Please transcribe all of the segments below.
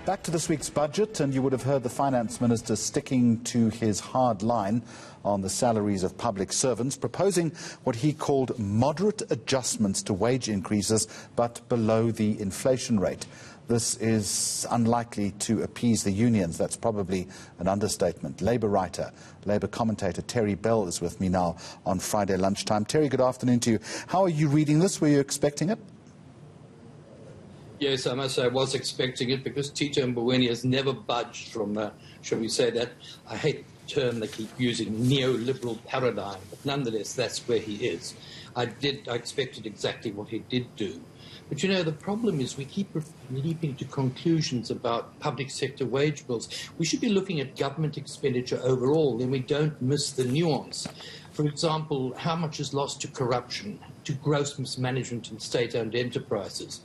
Back to this week's budget, and you would have heard the Finance Minister sticking to his hard line on the salaries of public servants, proposing what he called moderate adjustments to wage increases, but below the inflation rate. This is unlikely to appease the unions. That's probably an understatement. Labour writer, Labour commentator Terry Bell is with me now on Friday lunchtime. Terry, good afternoon to you. How are you reading this? Were you expecting it? Yes, I must say I was expecting it, because Tito Mboweni has never budged from the, shall we say that, I hate the term they keep using, neoliberal paradigm, but nonetheless that's where he is. I expected exactly what he did do. But you know, the problem is we keep leaping to conclusions about public sector wage bills. We should be looking at government expenditure overall, then we don't miss the nuance. For example, how much is lost to corruption, to gross mismanagement in state-owned enterprises?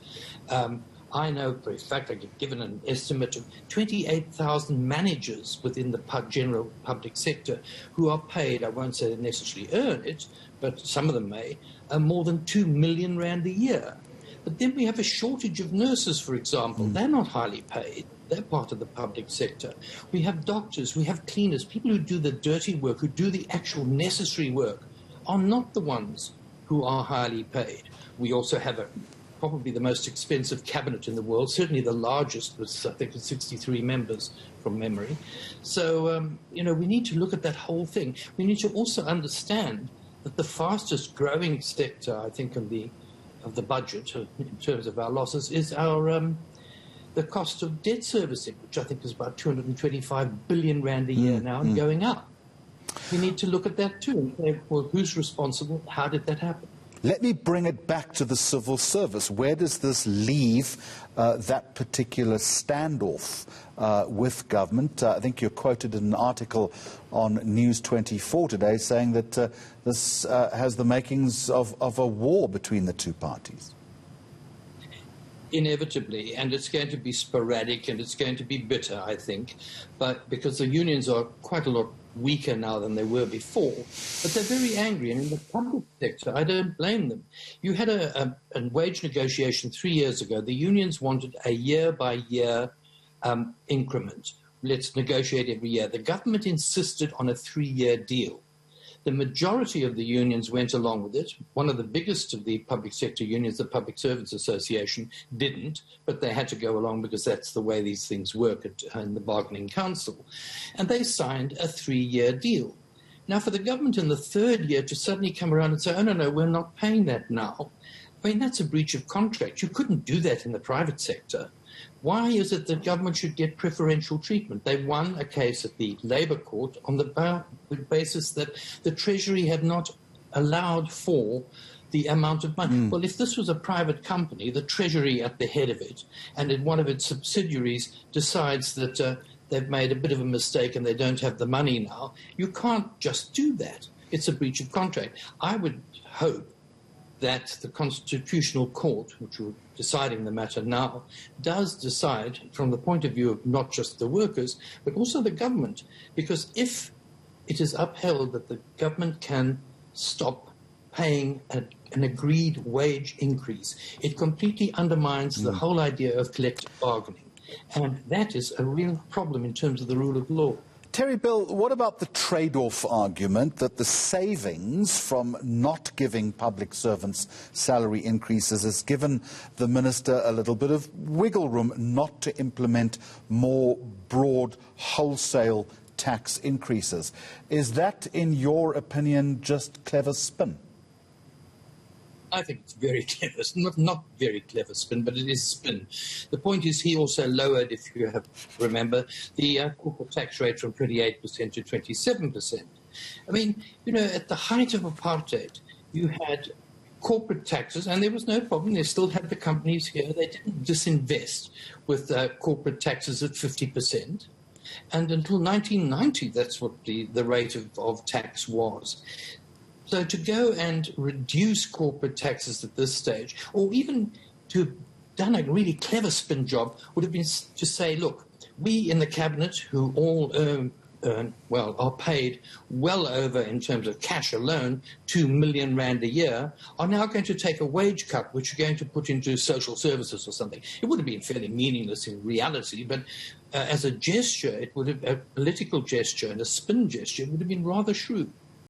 I know for a fact I get given an estimate of 28,000 managers within the general public sector who are paid, I won't say they necessarily earn it, but some of them may, more than 2 million rand a year. But then we have a shortage of nurses, for example. They're not highly paid. They're part of the public sector. We have doctors, we have cleaners, people who do the dirty work, who do the actual necessary work, are not the ones who are highly paid. We also have probably the most expensive cabinet in the world, certainly the largest, with I think 63 members from memory. So, you know, we need to look at that whole thing. We need to also understand that the fastest growing sector, I think, of the budget in terms of our losses is our the cost of debt servicing, which I think is about 225 billion rand a year now and going up. We need to look at that too and say, well, who's responsible? How did that happen? Let me bring it back to the civil service. Where does this leave that particular standoff with government? I think you're quoted in an article on News 24 today saying that this has the makings of a war between the two parties. Inevitably, and it's going to be sporadic and it's going to be bitter, I think, but because the unions are quite a lot weaker now than they were before, but they're very angry. And in the public sector, I don't blame them. You had a wage negotiation 3 years ago. The unions wanted a year-by-year increment. Let's negotiate every year. The government insisted on a 3-year deal. The majority of the unions went along with it. One of the biggest of the public sector unions, the Public Servants Association, didn't, but they had to go along because that's the way these things work in the bargaining council. And they signed a 3-year deal. Now, for the government in the third year to suddenly come around and say, oh, no, we're not paying that now, I mean, that's a breach of contract. You couldn't do that in the private sector. Why is it that government should get preferential treatment? They won a case at the Labour Court on the basis that the Treasury had not allowed for the amount of money. Well, if this was a private company, the Treasury at the head of it, and in one of its subsidiaries decides that they've made a bit of a mistake and they don't have the money now, you can't just do that. It's a breach of contract. I would hope that the Constitutional Court, which are deciding the matter now, does decide from the point of view of not just the workers, but also the government. Because if it is upheld that the government can stop paying an agreed wage increase, it completely undermines the whole idea of collective bargaining. And that is a real problem in terms of the rule of law. Terry Bill, what about the trade-off argument that the savings from not giving public servants salary increases has given the minister a little bit of wiggle room not to implement more broad wholesale tax increases? Is that, in your opinion, just clever spin? I think it's very clever. It's not very clever spin, but it is spin. The point is he also lowered, if you remember, the corporate tax rate from 28% to 27%. I mean, you know, at the height of apartheid, you had corporate taxes, and there was no problem. They still had the companies here. They didn't disinvest with corporate taxes at 50%. And until 1990, that's what the rate of tax was. So to go and reduce corporate taxes at this stage, or even to have done a really clever spin job, would have been to say, look, we in the cabinet who all earn earn, well, are paid well over, in terms of cash alone, 2 million rand a year, are now going to take a wage cut, which are going to put into social services or something. It would have been fairly meaningless in reality, but as a gesture, it would have, a political gesture and a spin gesture, it would have been rather shrewd.